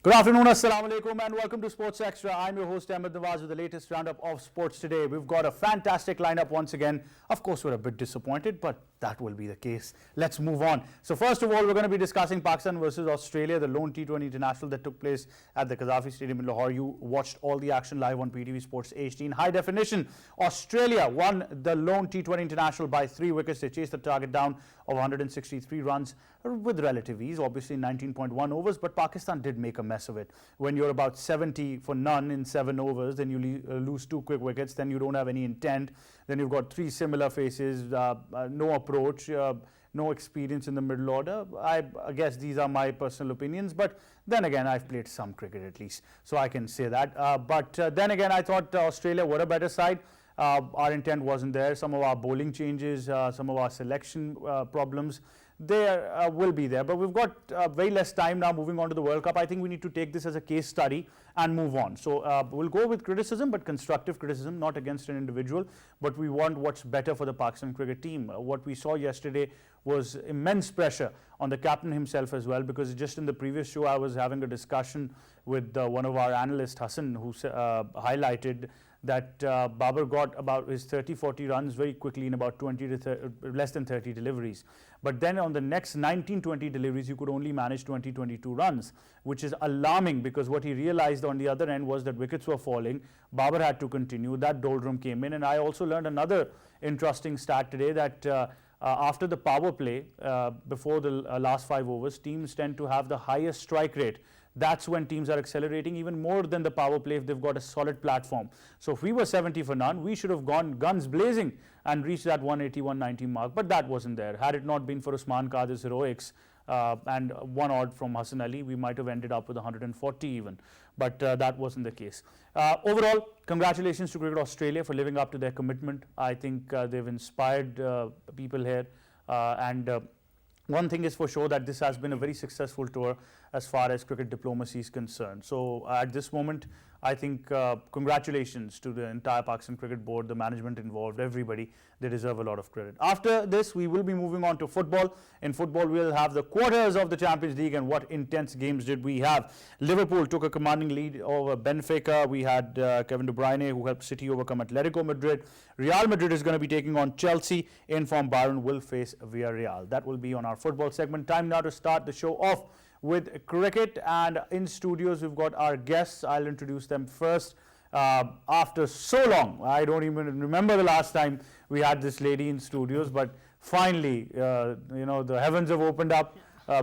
Good afternoon, assalamu alaikum, and welcome to Sports Extra. I'm your host Ahmad Nawaz with the latest roundup of sports today. We've got a fantastic lineup once again. Of course, we're a bit disappointed, but that will be the case. Let's move on. So first of all, we're going to be discussing Pakistan versus Australia, the lone T20 international that took place at the Qaddafi Stadium in Lahore. You watched all the action live on PTV Sports HD in high definition. Australia won the lone T20 international by 3 wickets. They chased the target down of 163 runs with relative ease, obviously 19.1 overs, but Pakistan did make a mess of it. When you're about 70 for none in 7 overs, then you lose 2 quick wickets, then you don't have any intent, then you've got 3 similar faces, no approach, no experience in the middle order. I guess these are my personal opinions, but then again, I've played some cricket at least, so I can say that. But then again, I thought Australia were a better side. Our intent wasn't there. Some of our bowling changes, some of our selection problems, they will be there. But we've got very less time now moving on to the World Cup. I think we need to take this as a case study and move on. So we'll go with criticism, but constructive criticism, not against an individual, but we want what's better for the Pakistan cricket team. What we saw yesterday was immense pressure on the captain himself as well, because just in the previous show I was having a discussion with one of our analysts, Hassan, who highlighted that Babar got about his 30-40 runs very quickly in about 20 to less than 30 deliveries. But then on the next 19-20 deliveries, you could only manage 20-22 runs, which is alarming, because what he realized on the other end was that wickets were falling. Babar had to continue. That doldrum came in. And I also learned another interesting stat today that after the power play, before the last 5 overs, teams tend to have the highest strike rate. That's when teams are accelerating even more than the power play if they've got a solid platform. So if we were 70 for none, we should have gone guns blazing and reached that 180, 190 mark, but that wasn't there. Had it not been for Usman Qadir's heroics and 1 odd from Hassan Ali, we might have ended up with 140 even, but that wasn't the case. Overall, congratulations to Cricket Australia for living up to their commitment. I think they've inspired people here, and one thing is for sure, that this has been a very successful tour as far as cricket diplomacy is concerned. So at this moment, I think congratulations to the entire Pakistan Cricket Board, the management involved, everybody. They deserve a lot of credit. After this, we will be moving on to football. In football, we'll have the quarters of the Champions League, and what intense games did we have. Liverpool took a commanding lead over Benfica. We had Kevin De Bruyne, who helped City overcome Atletico Madrid. Real Madrid is going to be taking on Chelsea. In-form Bayern will face Villarreal. That will be on our football segment. Time now to start the show off with cricket, and in studios we've got our guests. I'll introduce them first. After so long, I don't even remember the last time we had this lady in studios, but finally, the heavens have opened up,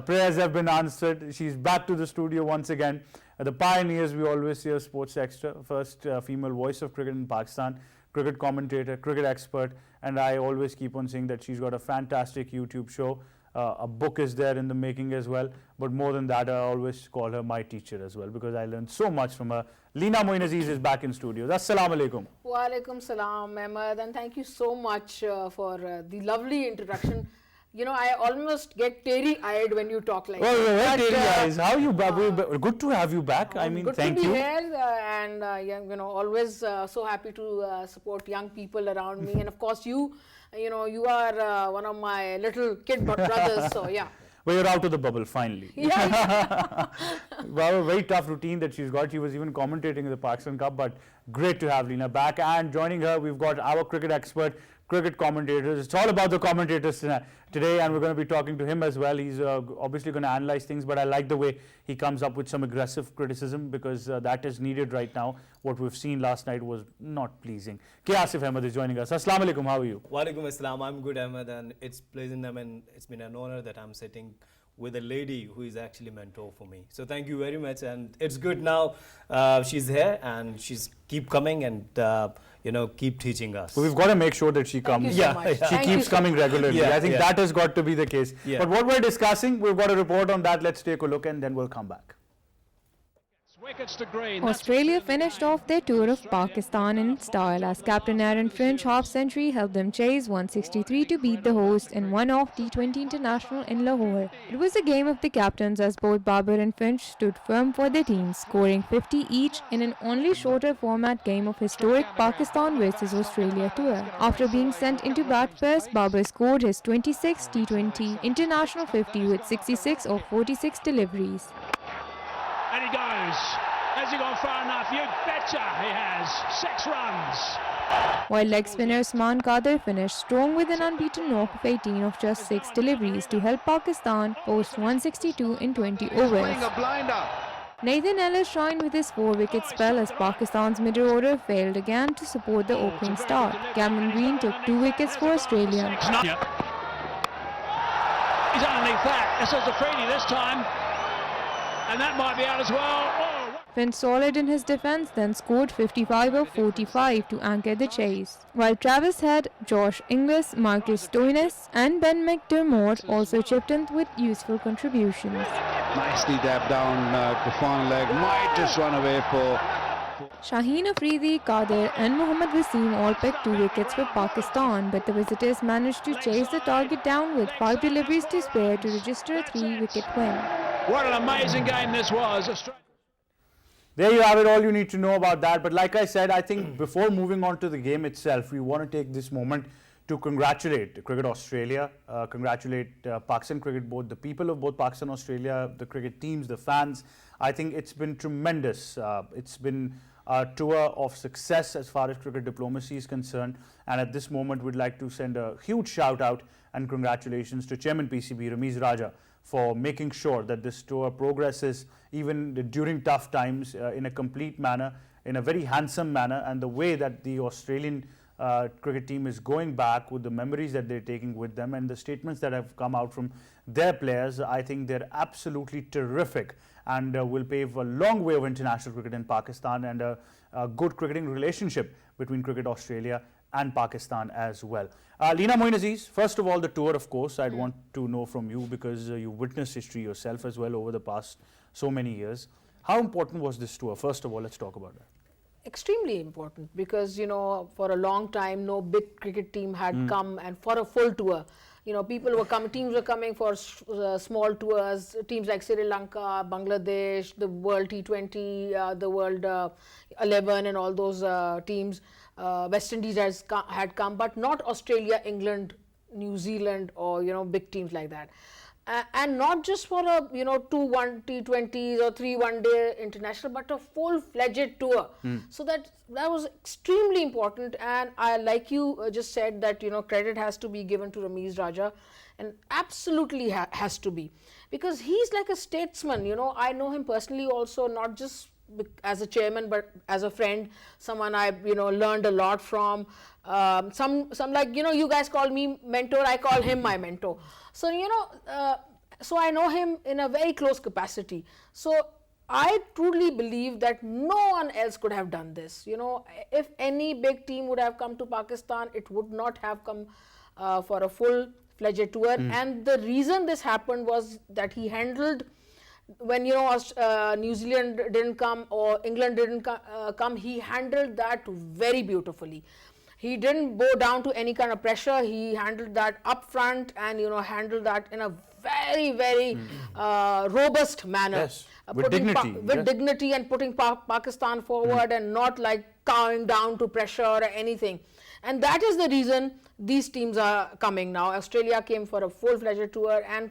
prayers have been answered. She's back to the studio once again. The pioneers, we always hear Sports Extra, first female voice of cricket in Pakistan, cricket commentator, cricket expert, and I always keep on saying that she's got a fantastic YouTube show. A book is there in the making as well, but more than that, I always call her my teacher as well, because I learned so much from her. Leena Aziz is back in studios. Assalamu alaikum. Wa alaikum salam, Ahmad, and thank you so much for the lovely introduction. You know, I almost get teary-eyed when you talk like that. Teary-eyes. How are you, Babu? Good to have you back. I mean, thank you. Good to be here, and always so happy to support young people around me, and of course you are one of my little kid brothers, so yeah. Well, you're out of the bubble, finally. Yeah. Well, a very tough routine that she's got. She was even commentating in the Pakistan Cup, but great to have Leena back. And joining her, we've got our cricket expert, cricket commentators. It's all about the commentators today, and we're going to be talking to him as well. He's obviously going to analyze things, but I like the way he comes up with some aggressive criticism, because that is needed right now. What we've seen last night was not pleasing. Asif Ahmad is joining us. Assalamu alaikum, how are you? Wa alaikum assalam. I'm good, Ahmad, and it's pleasant. I mean, it's been an honor that I'm sitting with a lady who is actually mentor for me. So thank you very much, and it's good now she's here and she's keep coming and keep teaching us. So we've got to make sure that she comes. She keeps coming regularly. I think that has got to be the case. But what we're discussing, we've got a report on that. Let's take a look and then we'll come back. Australia finished off their tour of Pakistan in style as captain Aaron Finch half-century helped them chase 163 to beat the host in one-off T20 international in Lahore. It was a game of the captains as both Babar and Finch stood firm for their teams, scoring 50 each in an only shorter format game of historic Pakistan versus Australia tour. After being sent into bat first, Babar scored his 26th T20 international 50 with 66 of 46 deliveries. And he dives. goes. Has he gone far enough? You betcha he has. 6 runs. While leg spinner Usman Qadir finished strong with an unbeaten knock of 18 of just 6 deliveries to help Pakistan post 162 in 20 overs. Nathan Ellis shined with his 4-wicket spell as Pakistan's middle order failed again to support the opening start. Cameron Green took 2 wickets for Australia. He's underneath that. This is Afridi this time. And that might be out as well. Oh. Finch solid in his defence, then scored 55 of 45 to anchor the chase. While Travis Head, Josh Inglis, Marcus Stoinis and Ben McDermott also chipped in with useful contributions. Nicely dabbed down the final leg, might just run away for... Shaheen Afridi, Qadir and Mohammad Wasim all picked 2 wickets for Pakistan, but the visitors managed to chase the target down with 5 deliveries to spare to register a 3-wicket win. What an amazing game this was. There you have it, all you need to know about that. But like I said, I think before moving on to the game itself, we want to take this moment to congratulate Cricket Australia, congratulate Pakistan Cricket Board, the people of both Pakistan and Australia, the cricket teams, the fans. I think it's been tremendous. It's been a tour of success as far as cricket diplomacy is concerned. And at this moment, we'd like to send a huge shout out and congratulations to Chairman PCB, Ramiz Raja, for making sure that this tour progresses even during tough times in a complete manner, in a very handsome manner, and the way that the Australian cricket team is going back with the memories that they're taking with them and the statements that have come out from their players. I think they're absolutely terrific and will pave a long way of international cricket in Pakistan and a good cricketing relationship between Cricket Australia and Pakistan as well. Leena, Aziz, first of all, the tour, of course, I'd want to know from you because you witnessed history yourself as well over the past so many years. How important was this tour? First of all, let's talk about that. Extremely important because, for a long time, no big cricket team had come and for a full tour. People were coming, teams were coming for small tours, teams like Sri Lanka, Bangladesh, the World T20, the World 11 and all those teams. West Indies had come, but not Australia, England, New Zealand or, big teams like that. And not just for a, 2 T20s or 3 one-day international, but a full-fledged tour. So that was extremely important. And I, like you just said, that, credit has to be given to Ramiz Raja, and absolutely has to be. Because he's like a statesman, I know him personally also, not just as a chairman, but as a friend, someone I learned a lot from. Some like you guys call me mentor, I call him my mentor. So so I know him in a very close capacity. So I truly believe that no one else could have done this. If any big team would have come to Pakistan, it would not have come for a full-fledged tour. And the reason this happened was that he handled, when New Zealand didn't come or England didn't come, he handled that very beautifully. He didn't bow down to any kind of pressure. He handled that up front and handled that in a very, very robust manner. Yes, with dignity. With dignity and putting Pakistan forward and not like cowing down to pressure or anything. And that is the reason these teams are coming now. Australia came for a full-fledged tour, and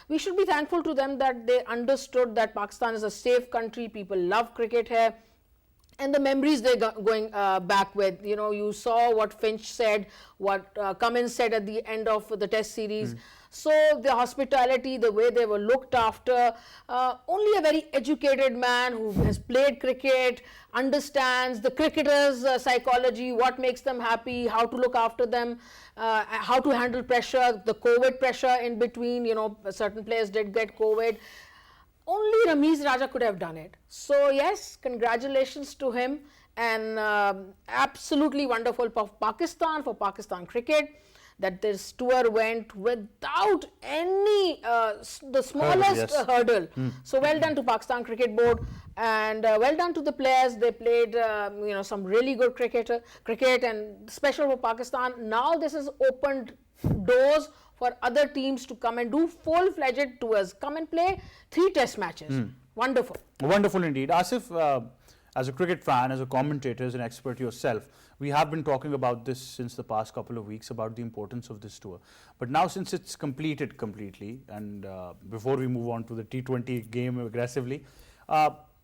we should be thankful to them that they understood that Pakistan is a safe country. People love cricket here. And the memories they're going back with, you saw what Finch said, what Cummins said at the end of the test series. So the hospitality, the way they were looked after, only a very educated man who has played cricket, understands the cricketers' psychology, what makes them happy, how to look after them, how to handle pressure, the COVID pressure in between, certain players did get COVID. Only Ramiz Raja could have done it. So yes, congratulations to him, and absolutely wonderful for Pakistan cricket, that this tour went without any the smallest hurdle. So well done to Pakistan Cricket Board, and well done to the players. They played some really good cricket, and special for Pakistan. Now this has opened doors for other teams to come and do full-fledged tours, come and play 3 test matches. Wonderful. Wonderful indeed. Asif, as a cricket fan, as a commentator, as an expert yourself, we have been talking about this since the past couple of weeks, about the importance of this tour. But now, since it's completed completely, and before we move on to the T20 game aggressively,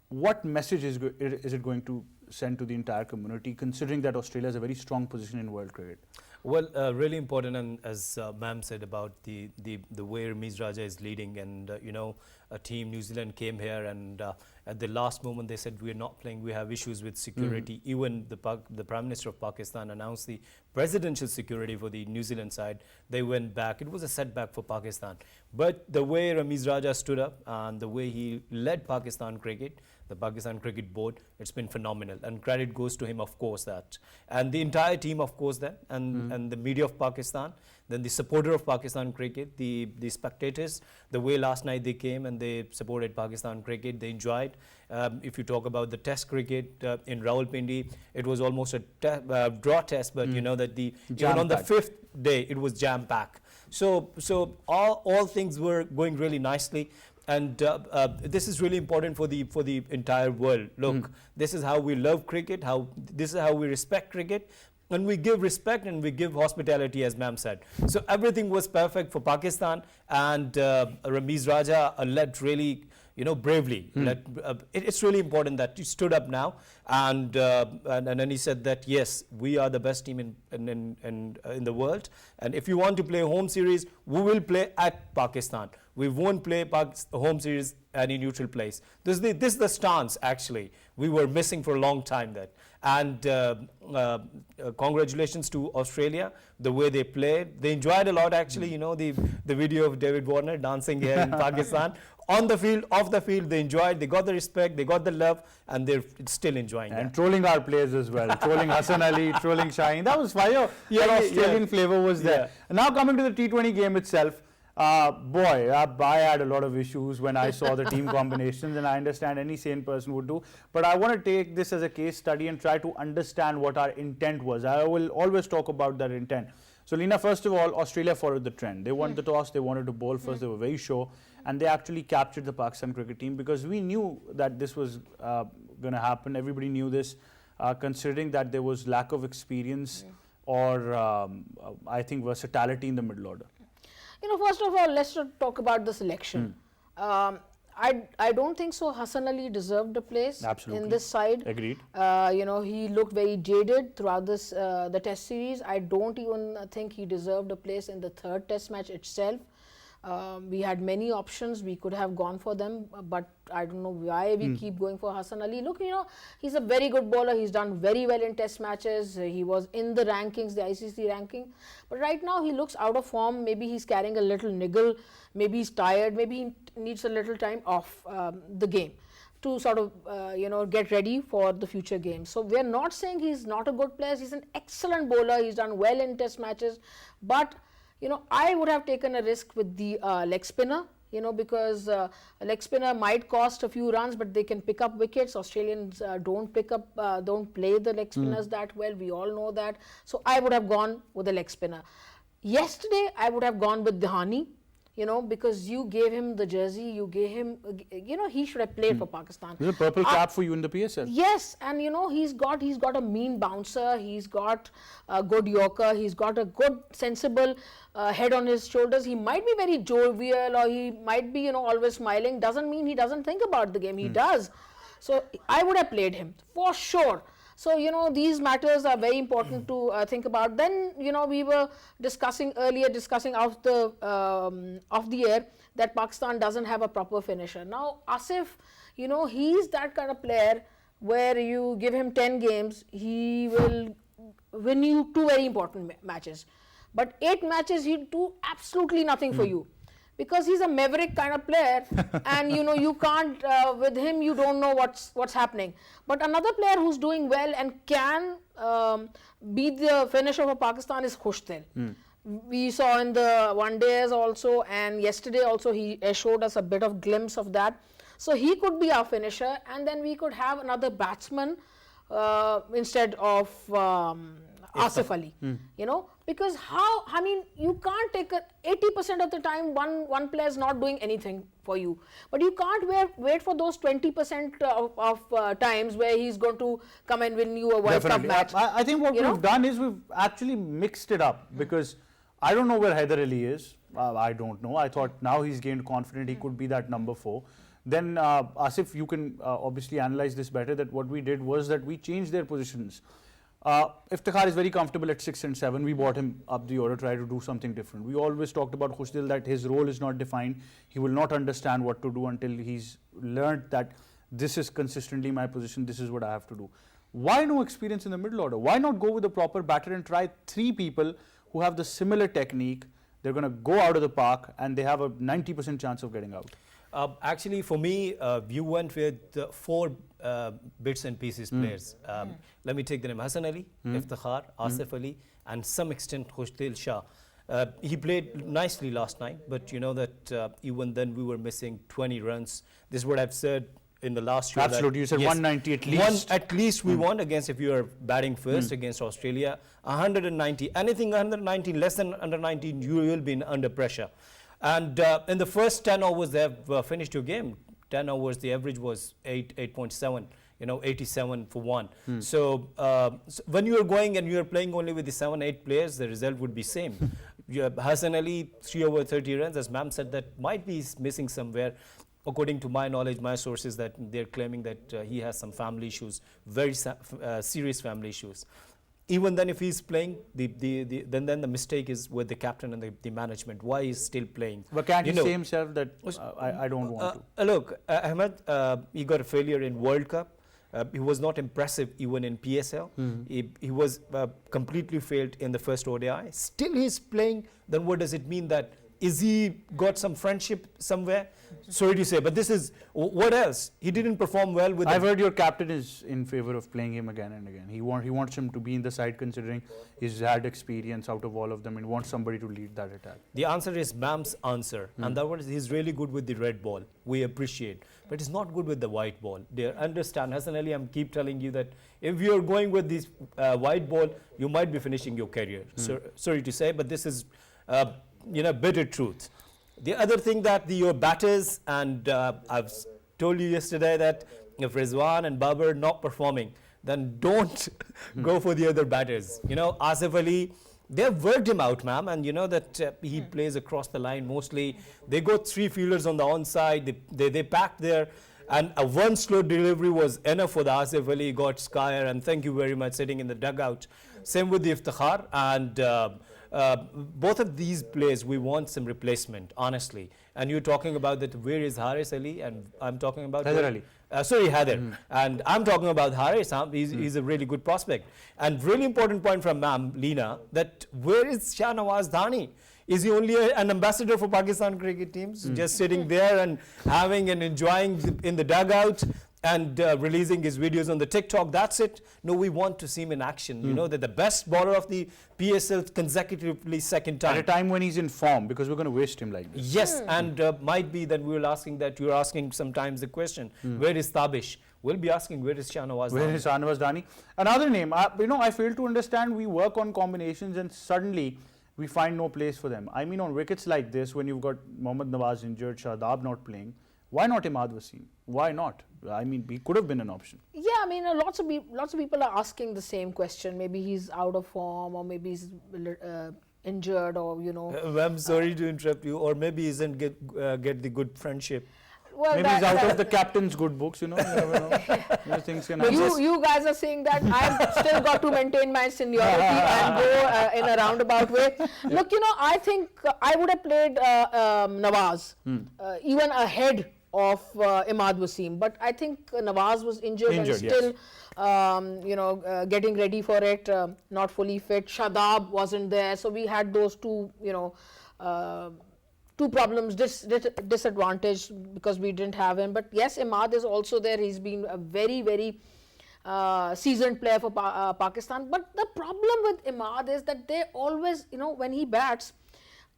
What message is it going to send to the entire community, considering that Australia has a very strong position in world cricket? Well, really important, and as ma'am said about the way Ramiz Raja is leading, and you know, a team New Zealand came here, and at the last moment they said we are not playing, we have issues with security. Even the Prime Minister of Pakistan announced the presidential security for the New Zealand side. They went back. It was a setback for Pakistan. But the way Ramiz Raja stood up and the way he led Pakistan cricket, the Pakistan Cricket Board, it's been phenomenal, and credit goes to him, of course, that, and the entire team, of course, that, and the media of Pakistan, then the supporter of Pakistan cricket, the spectators, the way last night they came and they supported Pakistan cricket, they enjoyed. If you talk about the Test cricket in Rawalpindi, it was almost a draw test, but you know that even on the 5th day it was jam-packed. So all things were going really nicely. And this is really important for the entire world. Look, this is how we love cricket. This is how we respect cricket, and we give respect and we give hospitality, as ma'am said. So everything was perfect for Pakistan, and Ramiz Raja led really, you know, bravely. It's really important that he stood up now, and then he said that yes, we are the best team in the world, and if you want to play a home series, we will play at Pakistan. We won't play home series any neutral place. This is the stance actually we were missing for a long time. That, and congratulations to Australia, the way they played. They enjoyed a lot actually. You know, the video of David Warner dancing here in Pakistan. On the field, off the field, they enjoyed. They got the respect, they got the love, and they're still enjoying that. And trolling our players as well, trolling Hassan Ali, trolling Shaheen. That was fire. Australian flavour was there. And now coming to the T20 game itself. Boy, I had a lot of issues when I saw the team combinations, and I understand any sane person would do. But I want to take this as a case study and try to understand what our intent was. I will always talk about that intent. So, Leena, first of all, Australia followed the trend. They won the toss, they wanted to bowl first, they were very sure, and they actually captured the Pakistan cricket team because we knew that this was going to happen. Everybody knew this, considering that there was lack of experience or I think versatility in the middle order. You know, first of all, let's talk about the selection. I don't think so Hassan Ali deserved a place in this side. Agreed. You know, he looked very jaded throughout this the test series. I don't even think he deserved a place in the third test match itself. We had many options, we could have gone for them, but I don't know why we keep going for Hassan Ali. Look, you know, he's a very good bowler, he's done very well in test matches, he was in the rankings, the ICC ranking, but right now he looks out of form. Maybe he's carrying a little niggle, maybe he's tired, maybe he needs a little time off the game to sort of, you know, get ready for the future games. So we're not saying he's not a good player, he's an excellent bowler, he's done well in test matches, but you know, I would have taken a risk with the leg spinner, you know, because a leg spinner might cost a few runs, but they can pick up wickets. Australians don't play the leg spinners that well. We all know that. So I would have gone with a leg spinner. Yesterday, I would have gone with Dhani, you know, because you gave him the jersey, you gave him, you know, he should have played for Pakistan. There's a purple cap for you in the PSL. Yes, and you know, he's got a mean bouncer, he's got a good yorker, he's got a good sensible head on his shoulders. He might be very jovial or he might be, you know, always smiling. Doesn't mean he doesn't think about the game, he does. So I would have played him for sure. So, you know, these matters are very important to think about. Then, you know, we were discussing off the air that Pakistan doesn't have a proper finisher. Now, Asif, you know, he's that kind of player where you give him 10 games, he will win you 2 very important matches. But 8 matches, he'll do absolutely nothing for you. Because he's a maverick kind of player, and you know, you can't with him, you don't know what's happening. But another player who's doing well and can be the finisher for Pakistan is Khushtil. We saw in the one days also, and yesterday also he showed us a bit of glimpse of that. So he could be our finisher, and then we could have another batsman instead of Asif Ali, you know, because I mean, you can't take 80% of the time one player is not doing anything for you, but you can't wait for those 20% of times where he's going to come and win you a World Cup match. I think what we've done is we've actually mixed it up, because I don't know where Haider Ali is. I don't know. I thought now he's gained confidence, he could be that number 4. Then Asif, you can obviously analyze this better, that what we did was that we changed their positions. Iftikhar is very comfortable at 6 and 7. We brought him up the order, try to do something different. We always talked about Khushdil that his role is not defined. He will not understand what to do until he's learned that this is consistently my position, this is what I have to do. Why no experience in the middle order? Why not go with a proper batter and try 3 people who have the similar technique? They're going to go out of the park and they have a 90% chance of getting out. Actually, for me, you went with 4 bits and pieces players. Let me take the name: Hassan Ali, Iftikhar, Asif Ali, and some extent Khushdil Shah. He played nicely last night, but you know that even then we were missing 20 runs. This is what I've said in the last show. Absolutely, you said yes, 190 at least. At least we want against, if you are batting first against Australia, 190. Anything under 90, less than under 19, you will be under pressure. And in the first 10 overs, they have finished your game. 10 overs, the average was 8.7, 87 for 1. So when you are going and you are playing only with the 7-8 players, the result would be same. You have Hassan Ali, 3 over 30 runs, as ma'am said, that might be missing somewhere. According to my knowledge, my sources, that they're claiming that he has some family issues, very serious family issues. Even then, if he's playing, then the mistake is with the captain and the management. Why he's still playing? But can't he say himself that I don't want to? Look, Ahmad, he got a failure in World Cup. He was not impressive even in PSL. He was completely failed in the first ODI. Still he's playing. Then what does it mean? That is he got some friendship somewhere? Sorry to say, but this is what else? He didn't perform well with. I've heard your captain is in favor of playing him again and again. He wants him to be in the side, considering he's had experience out of all of them, and wants somebody to lead that attack. The answer is Mam's answer, and that was he's really good with the red ball. We appreciate, but he's not good with the white ball. They understand. Hassan Ali, I keep telling you that if you're going with this white ball, you might be finishing your career. So, sorry to say, but this is bitter truth. The other thing that your batters, and I've told you yesterday that if Rizwan and Babar not performing, then don't go for the other batters. Asif Ali, they've worked him out, ma'am, and you know that he plays across the line mostly. They got 3 fielders on the onside. They packed there, and a 1 slow delivery was enough for the Asif Ali. Got Skyer, and thank you very much, sitting in the dugout. Same with the Iftikhar, and both of these players, we want some replacement, honestly. And you're talking about that, where is Haris Ali? And I'm talking about Haider Ali. Haider. And I'm talking about Haris. He's a really good prospect. And really important point from ma'am, Leena, that where is Nawaz Dhani? Is he only an ambassador for Pakistan cricket teams? Just sitting there and having and enjoying in the dugout and releasing his videos on the TikTok, that's it? No, we want to see him in action. You know that the best bowler of the PSL consecutively second time. At a time when he's in form, because we're going to waste him like this. Yes, and might be that we were asking that, you're asking sometimes the question, where is Tabish? We'll be asking, where is Nawaz Dhani? Where is Nawaz Dhani? Another name, I fail to understand, we work on combinations and suddenly we find no place for them. I mean, on wickets like this, when you've got Mohammad Nawaz injured, Shadab not playing, why not Imad Wasim? Why not? I mean, he could have been an option. Yeah, I mean, lots of people are asking the same question. Maybe he's out of form, or maybe he's injured, or I'm sorry to interrupt you, or maybe he doesn't get the good friendship. Well, maybe he's out of the captain's good books, you never know. Things can happen. You guys are saying that I've still got to maintain my seniority and go in a roundabout way. Look, I think I would have played Nawaz even ahead of Imad Wasim, but I think Nawaz was injured and still getting ready for it, not fully fit. Shadab wasn't there, so we had those two problems, disadvantage, because we didn't have him. But yes, Imad is also there. He's been a very, very seasoned player for Pakistan. But the problem with Imad is that they always, when he bats,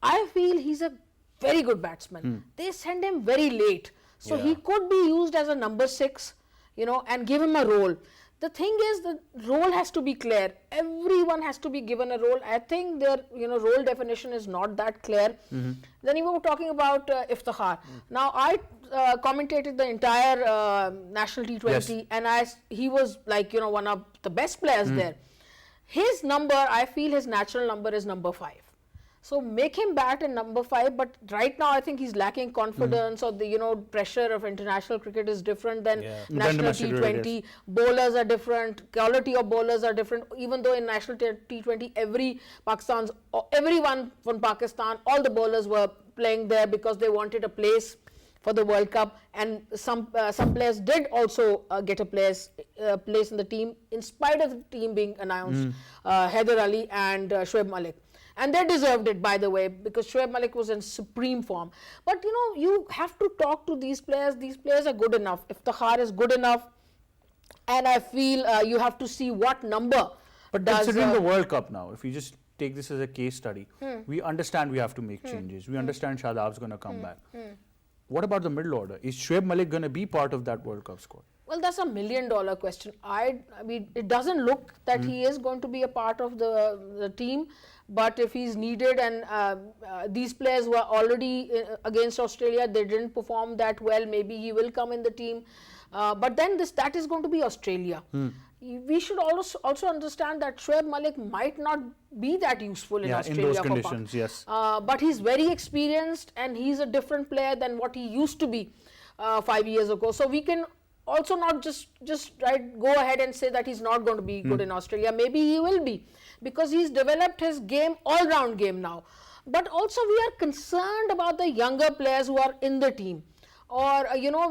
I feel he's a very good batsman. They send him very late. So he could be used as a number 6, and give him a role. The thing is, the role has to be clear. Everyone has to be given a role. I think their role definition is not that clear. Then you were talking about Iftikhar. Now I commentated the entire national T20, and he was like one of the best players there. His number, I feel his natural number is number 5. So make him bat in number 5, but right now I think he's lacking confidence, or the pressure of international cricket is different than national T20. Bowlers are different, quality of bowlers are different. Even though in national T20 everyone from Pakistan, all the bowlers were playing there because they wanted a place for the World Cup, and some players did also get a place in the team in spite of the team being announced, Haider Ali and Shoaib Malik. And they deserved it, by the way, because Shoaib Malik was in supreme form. But you have to talk to these players. These players are good enough. Iftikhar is good enough, and I feel you have to see what number. But considering the World Cup now, if you just take this as a case study, we understand we have to make changes. We understand Shadab's going to come back. What about the middle order? Is Shoaib Malik going to be part of that World Cup squad? Well, that's $1 million question. I mean, it doesn't look that he is going to be a part of the team, but if he's needed, and these players were already against Australia, they didn't perform that well, maybe he will come in the team. But then that is going to be Australia. We should also understand that Shoaib Malik might not be that useful in Australia. In those conditions, yes. But he's very experienced, and he's a different player than what he used to be 5 years ago. So we can also not just go ahead and say that he's not going to be good in Australia. Maybe he will be, because he's developed his game, all-round game now. But also we are concerned about the younger players who are in the team, or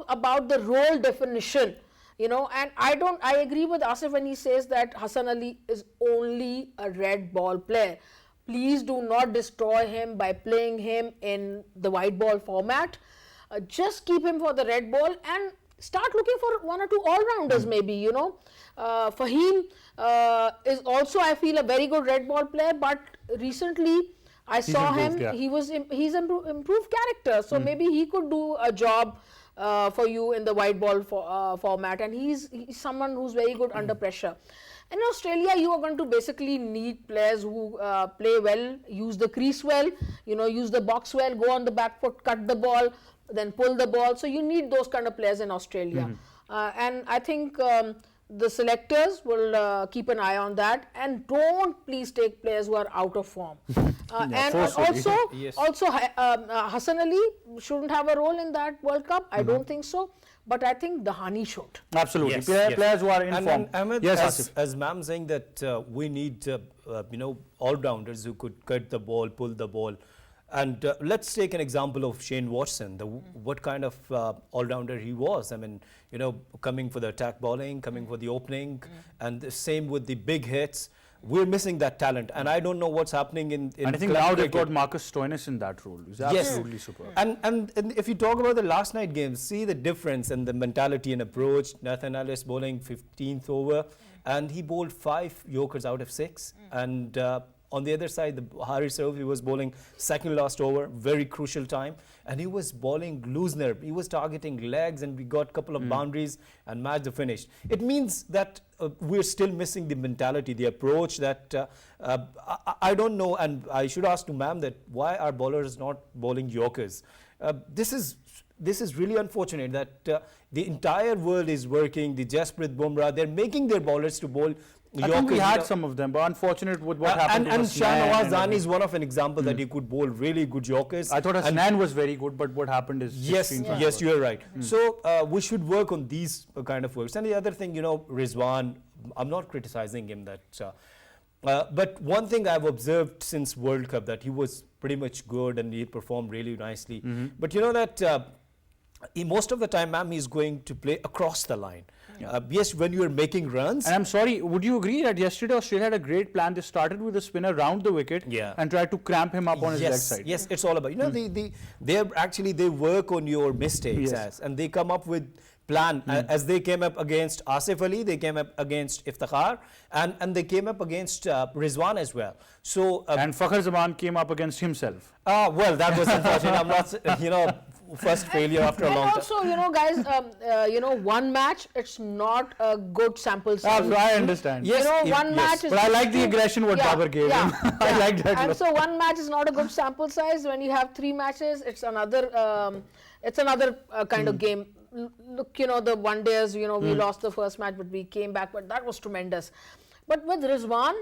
about the role definition. And I agree with Asif when he says that Hassan Ali is only a red ball player. Please do not destroy him by playing him in the white ball format. Just keep him for the red ball and start looking for 1 or 2 all-rounders maybe, Fahim is also, I feel, a very good red ball player, but recently I saw him, he's improved character, so maybe he could do a job for you in the white ball format, and he's someone who's very good under pressure. In Australia, you are going to basically need players who play well, use the crease well, use the box well, go on the back foot, cut the ball, then pull the ball. So you need those kind of players in Australia. And I think the selectors will keep an eye on that, and don't please take players who are out of form. And also Hassan Ali shouldn't have a role in that World Cup. I don't think so. But I think Dhani should. Absolutely. Players who are in form. Ahmed, as ma'am saying that we need all-rounders who could cut the ball, pull the ball. And let's take an example of Shane Watson, what kind of all-rounder he was. I mean, coming for the attack bowling, coming for the opening, and the same with the big hits. We're missing that talent, and I don't know what's happening in and I think now they've got Marcus Stoinis in that role. He's absolutely superb. And if you talk about the last night games, see the difference in the mentality and approach. Nathan Ellis bowling 15th over, and he bowled 5 Yorkers out of 6. And on the other side, the Hari Serve, he was bowling second last over, very crucial time, and he was bowling loose nerve. He was targeting legs, and we got a couple of boundaries and match the finish. It means that we're still missing the mentality, the approach that I don't know, and I should ask to ma'am that why are bowlers not bowling Yorkers? This is really unfortunate that the entire world is working, the Jasprit Bumrah, they're making their bowlers to bowl Yorkers. I think we had some of them, but unfortunate with what happened to Nawaz is one of an example that he could bowl really good Yorkers. I thought Asad was very good, but what happened is yes, you're right. So we should work on these kind of works. And the other thing, Rizwan, I'm not criticizing him that. But one thing I've observed since World Cup that he was pretty much good and he performed really nicely. But that most of the time, ma'am, he's going to play across the line. Yes, when you are making runs. And I'm sorry, would you agree that yesterday Australia had a great plan? They started with a spinner round the wicket and tried to cramp him up on his leg side. Yes, it's all about, they work on your mistakes and they come up with plan. As they came up against Asif Ali, they came up against Iftikhar, and they came up against Rizwan as well. So and Fakhar Zaman came up against himself. Well, that was unfortunate. I'm not, first failure after a long time. And also, guys, one match, it's not a good sample size. I understand. Yes, one match is... But I like the aggression what Babar gave him. I like that. And so one match is not a good sample size. When you have 3 matches, it's another kind of game. Look, the one-dayers, we lost the first match, but we came back. But that was tremendous. But with Rizwan,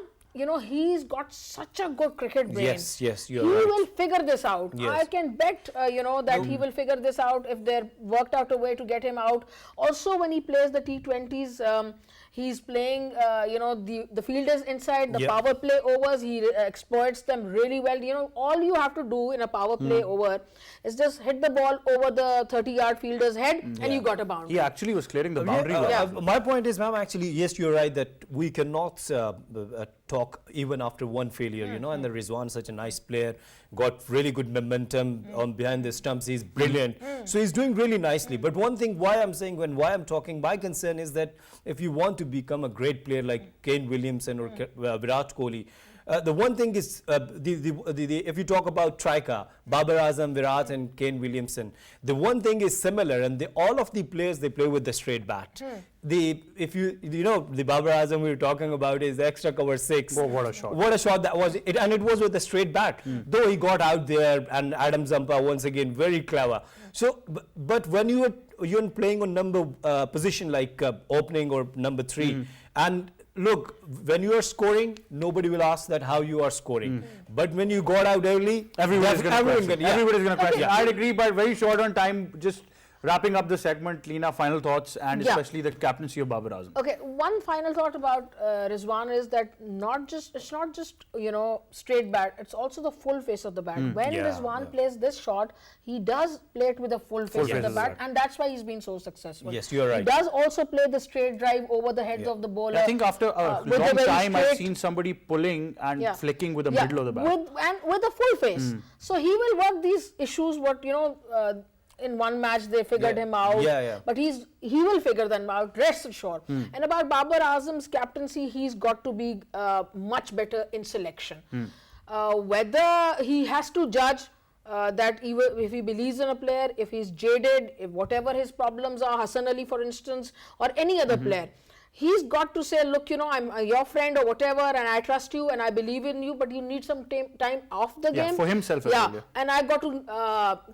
he's got such a good cricket brain. Yes, yes, you're he right. will figure this out. Yes. I can bet, that he will figure this out if they're worked out a way to get him out. Also, when he plays the T20s, he's playing, the fielders inside, the Yeah. power play overs, he exploits them really well. All you have to do in a power play over is just hit the ball over the 30-yard fielder's head and you got a boundary. He actually was clearing the boundary. well. My point is, ma'am, actually, yes, you're right that we cannot talk even after one failure, and the Rizwan, such a nice player, got really good momentum on behind the stumps. He's brilliant. So he's doing really nicely. But one thing why I'm talking, my concern is that if you want to become a great player like Kane Williamson or Virat Kohli, the one thing is, if you talk about Trika, Babar Azam, Virat and Kane Williamson, the one thing is similar, and all of the players, they play with the straight bat. The Babar Azam we were talking about is extra cover 6. Oh, what a shot. What a shot that was. And it was with a straight bat. Though he got out there, and Adam Zampa once again, very clever. So, but when you're playing on number position like opening or number 3, and look, when you are scoring, nobody will ask that how you are scoring. But when you got out early, Everybody's going to question. Everybody's going to question. Yeah. I'd agree, but very short on time. Just wrapping up the segment, Leena, final thoughts, and Yeah. especially the captaincy of Babar Azam. Okay, one final thought about Rizwan is that it's not just straight bat, it's also the full face of the bat. When Yeah, Rizwan plays this shot, he does play it with the full face of the bat, and that's why he's been so successful. Yes, you're right. He does also play the straight drive over the heads of the bowler. I think after a with long very time, I've straight- seen somebody pulling and flicking with the middle of the bat. with a full face. So he will work these issues. In one match they figured him out, but he will figure them out, rest assured. And about Babar Azam's captaincy, he's got to be much better in selection. Whether he has to judge that if he believes in a player, if he's jaded, if whatever his problems are, Hassan Ali for instance, or any other player, he's got to say, look, I'm your friend or whatever, and I trust you and I believe in you, but you need some time off the game. For himself as well, And I got to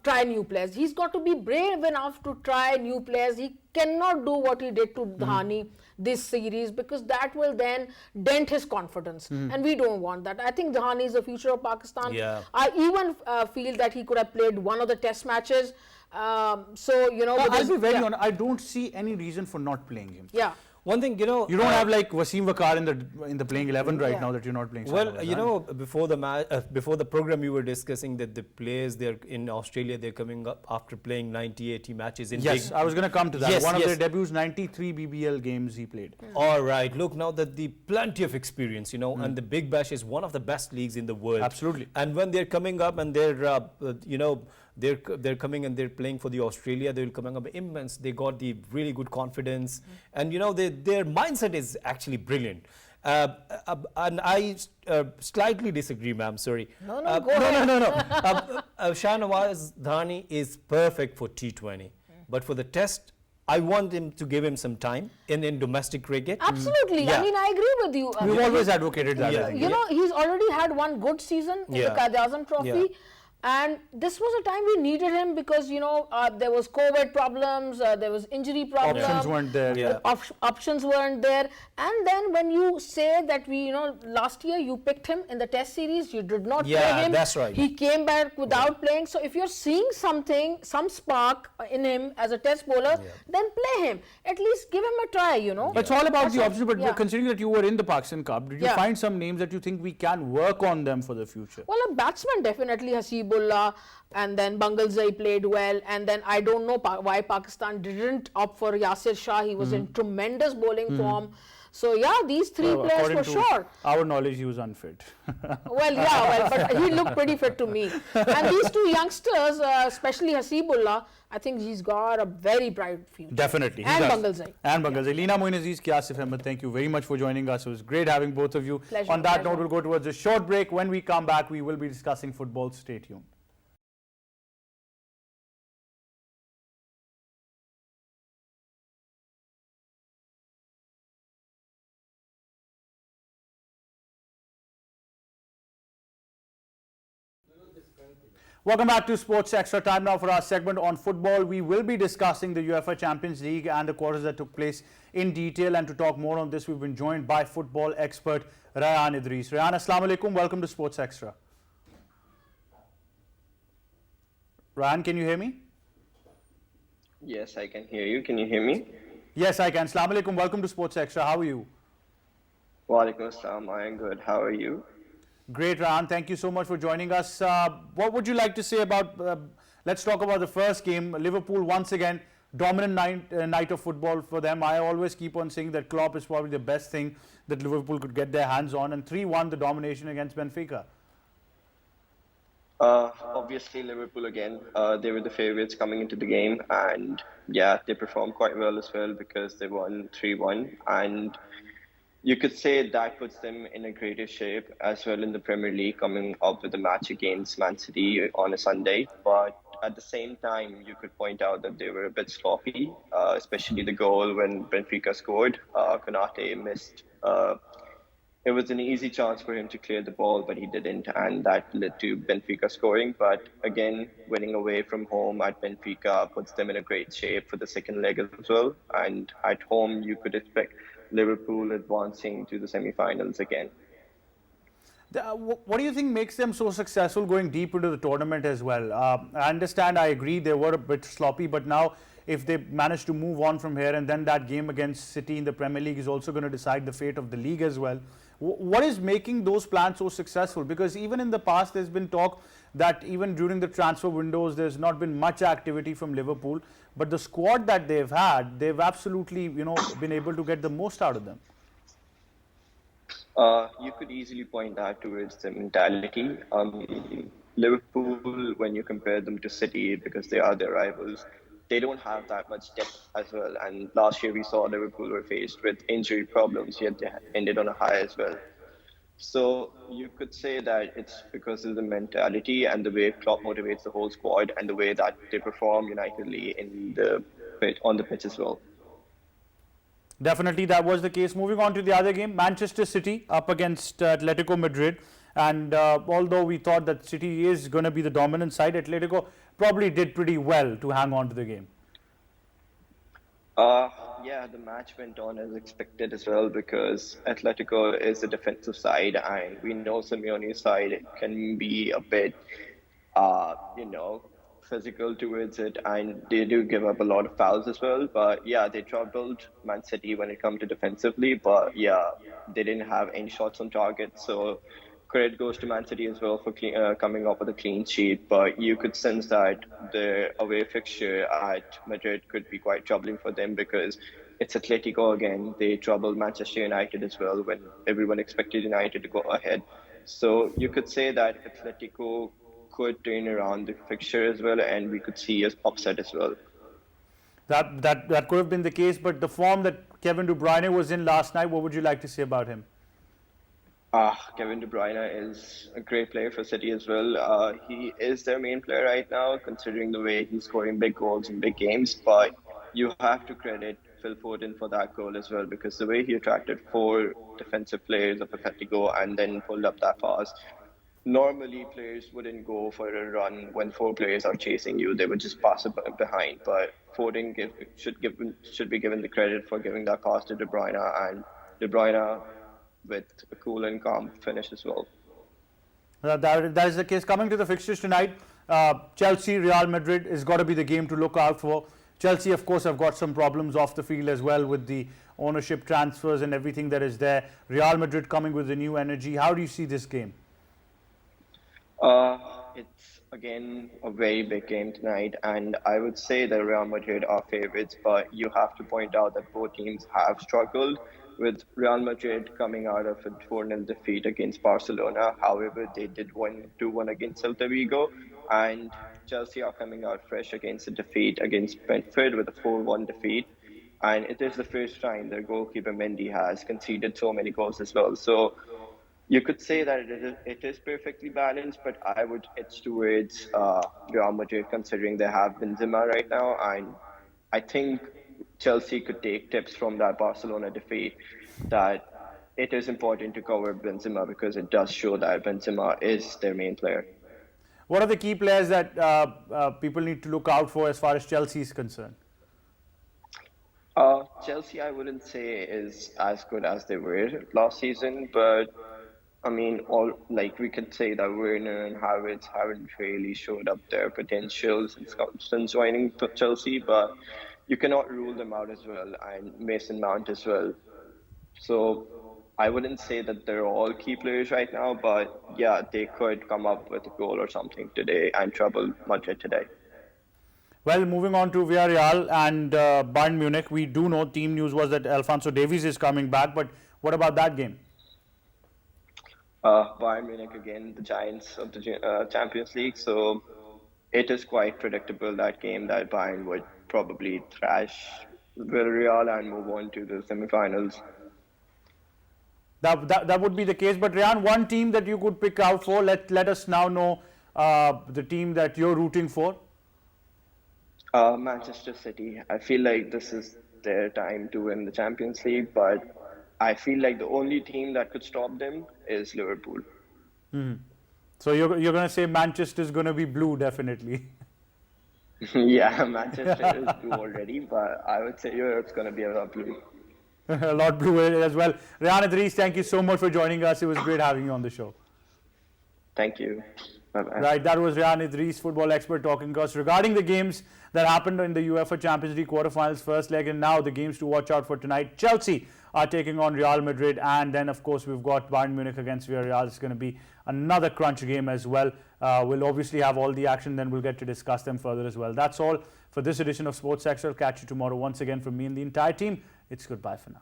try new players. He's got to be brave enough to try new players. He cannot do what he did to Dhani this series, because that will then dent his confidence, and we don't want that. I think Dhani is the future of Pakistan. I even feel that he could have played one of the test matches. I'll be very honest, I don't see any reason for not playing him. One thing, you don't have like Wasim Waqar in the playing 11 right now that you're not playing. Well, before the program, you were discussing that the players they're in Australia, they're coming up after playing 90-80 matches in Yes, I was going to come to that. Yes, One of yes. their debuts, 93 BBL games he played. All right, look, now that the plenty of experience, and the Big Bash is one of the best leagues in the world. Absolutely. And when they're coming up and they're coming and they're playing for the Australia, they will coming up immense. They got the really good confidence, and their mindset is actually brilliant. And I slightly disagree, ma'am. Sorry. Go ahead. No. Nawaz Dhani is perfect for T20, but for the Test, I want him to give him some time in domestic cricket. Absolutely. I mean, I agree with you. We've always advocated that. Yeah. I think. He's already had one good season in the Qaid-e-Azam Trophy. Yeah. And this was a time we needed him because, there was COVID problems, there was injury problems. Options weren't there. Yeah. Options weren't there. And then when you say that last year you picked him in the test series, you did not play him. That's right. He came back without playing. So if you're seeing some spark in him as a test bowler, then play him. At least give him a try, But it's all about the options. But Yeah. considering that you were in the Pakistan Cup, did you find some names that you think we can work on them for the future? Well, a batsman definitely, Hasibullah, and then Bangalzai played well, and then I don't know why Pakistan didn't opt for Yasir Shah. He was in tremendous bowling form. So these three players according for to sure. Our knowledge, he was unfit. But he looked pretty fit to me. And these two youngsters, especially Hasibullah, I think he's got a very bright future. Definitely. And Bangalzai. And Bangalzai. Leena, Aziz, Asif, Ahmad, thank you very much for joining us. It was great having both of you. Pleasure, On that pleasure. note, we'll go towards a short break. When we come back, we will be discussing football. Stay tuned. Welcome back to Sports Extra. Time now for our segment on football. We will be discussing the UEFA Champions League and the quarters that took place in detail. And to talk more on this, we've been joined by football expert Rayyan Idrees. Rayyan, Assalamu alaikum. Welcome to Sports Extra. Rayyan, can you hear me? Yes, I can hear you. Can you hear me? Yes, I can. Assalamu alaikum. Welcome to Sports Extra. How are you? Walaikum assalam. I am good. How are you? Great, Rayyan. Thank you so much for joining us. What would you like to say about, let's talk about the first game. Liverpool, once again, dominant night of football for them. I always keep on saying that Klopp is probably the best thing that Liverpool could get their hands on. And 3-1, the domination against Benfica. Obviously, Liverpool again, they were the favourites coming into the game. And yeah, they performed quite well as well because they won 3-1. And you could say that puts them in a greater shape as well in the Premier League, coming up with a match against Man City on a Sunday. But at the same time, you could point out that they were a bit sloppy, especially the goal when Benfica scored. Qainat missed. It was an easy chance for him to clear the ball, but he didn't, and that led to Benfica scoring. But again, winning away from home at Benfica puts them in a great shape for the second leg as well. And at home, you could expect Liverpool advancing to the semi-finals again. What do you think makes them so successful going deep into the tournament as well? I understand, I agree, they were a bit sloppy, but now if they manage to move on from here, and then that game against City in the Premier League is also going to decide the fate of the league as well. What is making those plans so successful? Because even in the past, there's been talk that even during the transfer windows, there's not been much activity from Liverpool. But the squad that they've had, they've absolutely, been able to get the most out of them. You could easily point that towards the mentality. Liverpool, when you compare them to City, because they are their rivals, they don't have that much depth as well. And last year we saw Liverpool were faced with injury problems, yet they ended on a high as well. So you could say that it's because of the mentality and the way Klopp motivates the whole squad and the way that they perform unitedly on the pitch as well. Definitely, that was the case. Moving on to the other game, Manchester City up against Atletico Madrid. And although we thought that City is going to be the dominant side, Atletico probably did pretty well to hang on to the game. Yeah, the match went on as expected as well because Atletico is a defensive side and we know Simeone's side can be a bit, physical towards it, and they do give up a lot of fouls as well. But yeah, they troubled Man City when it comes to defensively, but yeah, they didn't have any shots on target. So credit goes to Man City as well for coming up with a clean sheet. But you could sense that the away fixture at Madrid could be quite troubling for them because it's Atletico again. They troubled Manchester United as well when everyone expected United to go ahead. So you could say that Atletico could turn around the fixture as well, and we could see an upset as well. That could have been the case, but the form that Kevin De Bruyne was in last night, what would you like to say about him? Kevin De Bruyne is a great player for City as well. He is their main player right now, considering the way he's scoring big goals in big games. But you have to credit Phil Foden for that goal as well, because the way he attracted 4 defensive players of Atletico and then pulled up that pass. Normally, players wouldn't go for a run when 4 players are chasing you. They would just pass it behind. But Foden should be given the credit for giving that pass to De Bruyne, and De Bruyne with a cool and calm finish as well. That is the case. Coming to the fixtures tonight, Chelsea, Real Madrid has got to be the game to look out for. Chelsea, of course, have got some problems off the field as well with the ownership transfers and everything that is there. Real Madrid coming with a new energy. How do you see this game? It's again a very big game tonight, and I would say that Real Madrid are favourites, but you have to point out that both teams have struggled, with Real Madrid coming out of a 4-0 defeat against Barcelona. However, they did win 2-1 against Celta Vigo, and Chelsea are coming out fresh against a defeat against Brentford with a 4-1 defeat. And it is the first time their goalkeeper Mendy has conceded so many goals as well. So you could say that it is perfectly balanced, but I would edge towards Real Madrid considering they have Benzema right now. And I think Chelsea could take tips from that Barcelona defeat that it is important to cover Benzema because it does show that Benzema is their main player. What are the key players that people need to look out for as far as Chelsea is concerned? Chelsea, I wouldn't say is as good as they were last season, but I mean, all like we could say that Werner and Havertz haven't really showed up their potential since joining Chelsea, but you cannot rule them out as well, and Mason Mount as well. So I wouldn't say that they're all key players right now, but yeah, they could come up with a goal or something today and trouble Madrid today. Well, moving on to Villarreal and Bayern Munich, we do know team news was that Alphonso Davies is coming back, but what about that game? Bayern Munich again, the giants of the Champions League, so it is quite predictable that game that Bayern would probably thrash Villarreal and move on to the semi-finals. That would be the case. But Rayyan, one team that you could pick out for, let us now know the team that you're rooting for. Manchester City. I feel like this is their time to win the Champions League, but I feel like the only team that could stop them is Liverpool. So you're going to say Manchester is going to be blue, definitely. Yeah, Manchester is blue already, but I would say Europe's going to be a lot blue. A lot blue as well. Rayyan Idrees, thank you so much for joining us. It was great having you on the show. Thank you. Bye-bye. Right, that was Rayyan Idrees, football expert, talking to us regarding the games that happened in the UEFA Champions League quarterfinals first leg, and now the games to watch out for tonight. Chelsea are taking on Real Madrid, and then of course we've got Bayern Munich against Villarreal. It's going to be another crunch game as well. We'll obviously have all the action, then we'll get to discuss them further as well. That's all for this edition of Sports Extra. I'll catch you tomorrow once again from me and the entire team. It's goodbye for now.